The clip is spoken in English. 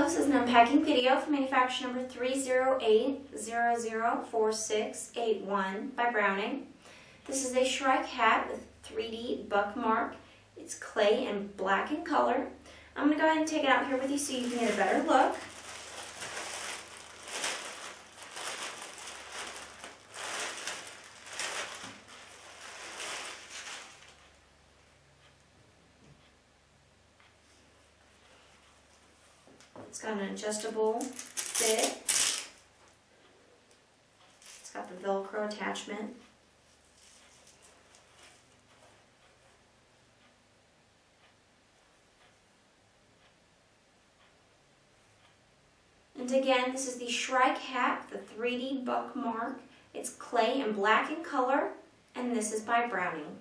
this is an unpacking video for manufacturer number 308004681 by Browning. This is a Shrike hat with 3D Buckmark. It's clay and black in color. I'm going to go ahead and take it out here with you so you can get a better look. It's got an adjustable fit. It's got the Velcro attachment. And again, this is the Shrike hat, the 3D Buckmark. It's clay and black in color, and this is by Browning.